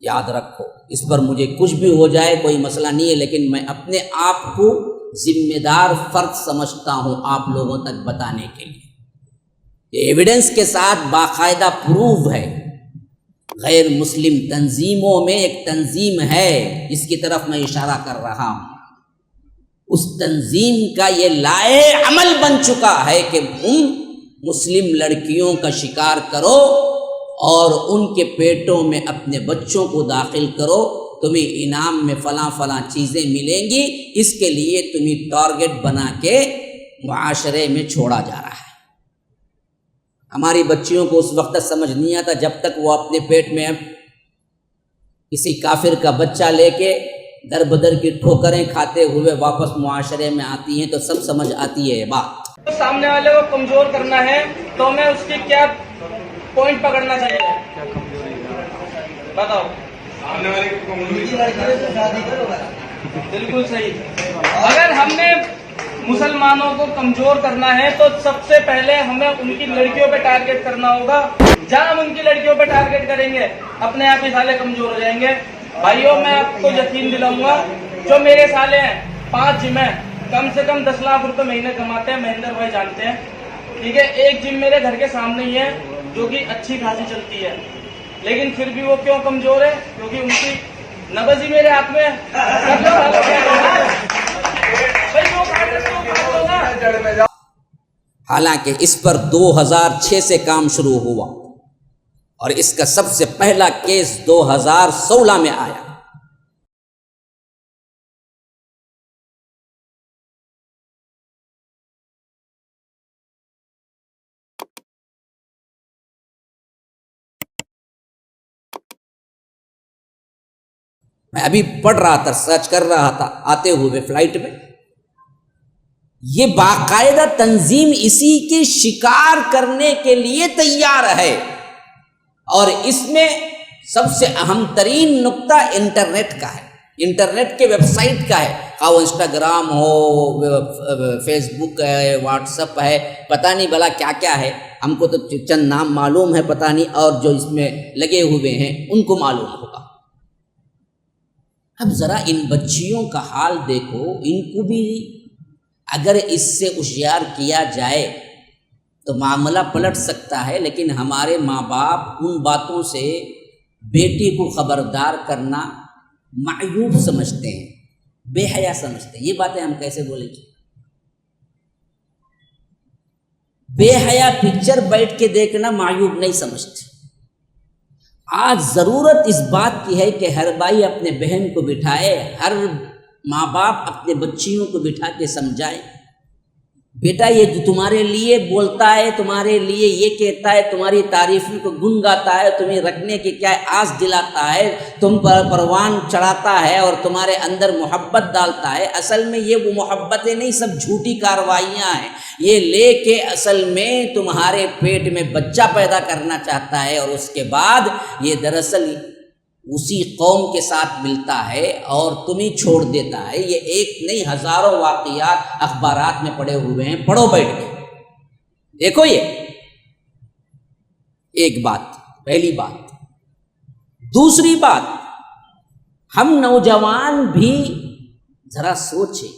یاد رکھو، اس پر مجھے کچھ بھی ہو جائے کوئی مسئلہ نہیں ہے، لیکن میں اپنے آپ کو ذمہ دار فرد سمجھتا ہوں آپ لوگوں تک بتانے کے لیے۔ یہ ایویڈنس کے ساتھ باقاعدہ پروف ہے۔ غیر مسلم تنظیموں میں ایک تنظیم ہے جس کی طرف میں اشارہ کر رہا ہوں، اس تنظیم کا یہ لائے عمل بن چکا ہے کہ تم مسلم لڑکیوں کا شکار کرو اور ان کے پیٹوں میں اپنے بچوں کو داخل کرو، تمہیں انعام میں فلاں چیزیں ملیں گی، اس کے لیے تمہیں ٹارگٹ بنا کے معاشرے میں چھوڑا جا رہا ہے۔ ہماری بچیوں کو اس وقت سمجھ نہیں آتا جب تک وہ اپنے پیٹ میں کسی کافر کا بچہ لے کے در بدر کی ٹھوکریں کھاتے ہوئے واپس معاشرے میں آتی ہیں تو سب سمجھ آتی ہے یہ بات۔ سامنے والے کو کمزور کرنا ہے تو میں اس کی کیا پوائنٹ پکڑنا چاہیے، بتاؤ؟ بالکل صحیح۔ اگر ہم نے مسلمانوں کو کمزور کرنا ہے تو سب سے پہلے ہمیں ان کی لڑکیوں پہ ٹارگٹ کرنا ہوگا۔ جہاں ہم ان کی لڑکیوں پہ ٹارگٹ کریں گے اپنے آپ ہی سالے کمزور ہو جائیں گے۔ بھائیوں میں آپ کو یقین دلاؤں گا، جو میرے سالے ہیں 5 جم ہیں، کم سے کم 10 لاکھ روپے مہینے کماتے ہیں، مہندر بھائی جانتے ہیں، ٹھیک ہے؟ ایک جم میرے گھر کے سامنے ہی ہے جو کہ اچھی خاصی چلتی ہے، لیکن پھر بھی وہ کیوں کمزور ہے؟ کیونکہ ان کی نبض ہی میرے ہاتھ میں ہے۔ حالانکہ اس پر 2006 سے کام شروع ہوا اور اس کا سب سے پہلا کیس 2016 میں آیا۔ میں ابھی پڑھ رہا تھا، سرچ کر رہا تھا آتے ہوئے فلائٹ میں، یہ باقاعدہ تنظیم اسی کے شکار کرنے کے لیے تیار ہے، اور اس میں سب سے اہم ترین نقطہ انٹرنیٹ کا ہے، انٹرنیٹ کے ویب سائٹ کا ہے، خواہ وہ انسٹاگرام ہو، فیس بک ہے، واٹس ایپ ہے، پتہ نہیں بھلا کیا کیا ہے، ہم کو تو چند نام معلوم ہے، پتہ نہیں اور جو اس میں لگے ہوئے ہیں ان کو معلوم ہوگا۔ اب ذرا ان بچیوں کا حال دیکھو، ان کو بھی اگر اس سے ہوشیار کیا جائے تو معاملہ پلٹ سکتا ہے، لیکن ہمارے ماں باپ ان باتوں سے بیٹی کو خبردار کرنا معیوب سمجھتے ہیں، بے حیا سمجھتے ہیں۔ یہ باتیں ہم کیسے بولیں گے؟ بے حیا پکچر بیٹھ کے دیکھنا معیوب نہیں سمجھتے۔ آج ضرورت اس بات کی ہے کہ ہر بھائی اپنے بہن کو بٹھائے، ہر ماں باپ اپنے بچیوں کو بٹھا کے سمجھائے، بیٹا یہ جو تمہارے لیے بولتا ہے، تمہارے لیے یہ کہتا ہے، تمہاری تعریفوں کو گنگاتا ہے، تمہیں رکھنے کی کیا آس دلاتا ہے، تم پر پروان چڑھاتا ہے اور تمہارے اندر محبت ڈالتا ہے، اصل میں یہ وہ محبتیں نہیں، سب جھوٹی کاروائیاں ہیں، یہ لے کے اصل میں تمہارے پیٹ میں بچہ پیدا کرنا چاہتا ہے، اور اس کے بعد یہ دراصل اسی قوم کے ساتھ ملتا ہے اور تمہیں چھوڑ دیتا ہے۔ یہ ایک نہیں ہزاروں واقعات اخبارات میں پڑے ہوئے ہیں، پڑھو بیٹھ کے دیکھو۔ یہ ایک بات، پہلی بات۔ دوسری بات، ہم نوجوان بھی ذرا سوچیں،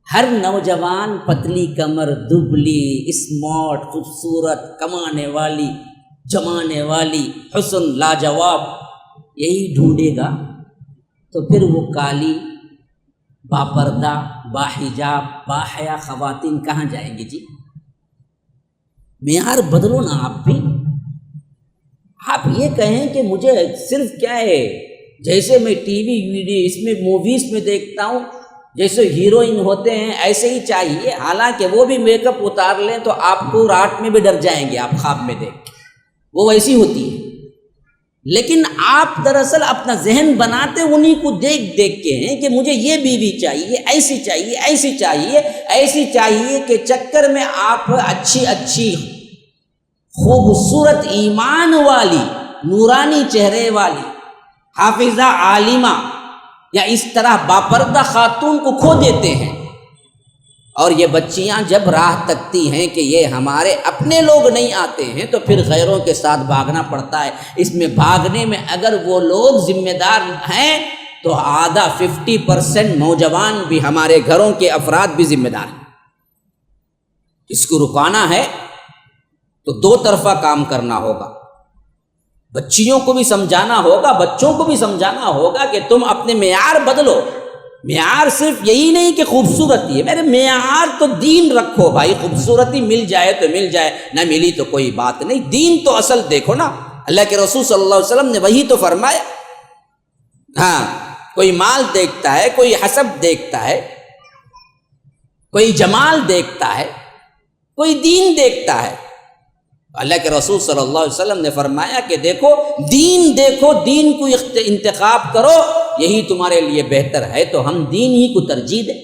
ہر نوجوان پتلی کمر، دبلی، اسمارٹ، خوبصورت، کمانے والی، جمانے والی، حسن لاجواب یہی ڈھونڈے گا، تو پھر وہ کالی، باپردہ، باحجاب، باحیا خواتین کہاں جائیں گے جی؟ معیار بدلو نا آپ بھی۔ آپ یہ کہیں کہ مجھے صرف کیا ہے، جیسے میں ٹی وی ویڈیو اس میں موویز میں دیکھتا ہوں جیسے ہیروئن ہوتے ہیں ایسے ہی چاہیے، حالانکہ وہ بھی میک اپ اتار لیں تو آپ کو رات میں بھی ڈر جائیں گے آپ خواب میں دیکھ کے، وہ ویسی ہوتی ہے، لیکن آپ دراصل اپنا ذہن بناتے انہی کو دیکھ دیکھ کے ہیں کہ مجھے یہ بیوی چاہیے، ایسی چاہیے، ایسی چاہیے، ایسی چاہیے، کہ چکر میں آپ اچھی خوبصورت ایمان والی، نورانی چہرے والی، حافظہ، عالمہ یا اس طرح باپردہ خاتون کو کھو دیتے ہیں، اور یہ بچیاں جب راہ تکتی ہیں کہ یہ ہمارے اپنے لوگ نہیں آتے ہیں تو پھر غیروں کے ساتھ بھاگنا پڑتا ہے. اس میں بھاگنے میں اگر وہ لوگ ذمہ دار ہیں تو آدھا 50% نوجوان بھی ہمارے گھروں کے افراد بھی ذمہ دار ہیں. اس کو رکانا ہے تو دو طرفہ کام کرنا ہوگا. بچیوں کو بھی سمجھانا ہوگا, بچوں کو بھی سمجھانا ہوگا کہ تم اپنے معیار بدلو. معیار صرف یہی نہیں کہ خوبصورتی ہے, میرے معیار تو دین رکھو بھائی. خوبصورتی مل جائے تو مل جائے, نہ ملی تو کوئی بات نہیں, دین تو اصل دیکھو نا. اللہ کے رسول صلی اللہ علیہ وسلم نے وہی تو فرمایا. ہاں, کوئی مال دیکھتا ہے, کوئی حسب دیکھتا ہے, کوئی جمال دیکھتا ہے, کوئی دین دیکھتا ہے. اللہ کے رسول صلی اللہ علیہ وسلم نے فرمایا کہ دیکھو, دین کو انتخاب کرو, یہی تمہارے لیے بہتر ہے. تو ہم دین ہی کو ترجیح دیں.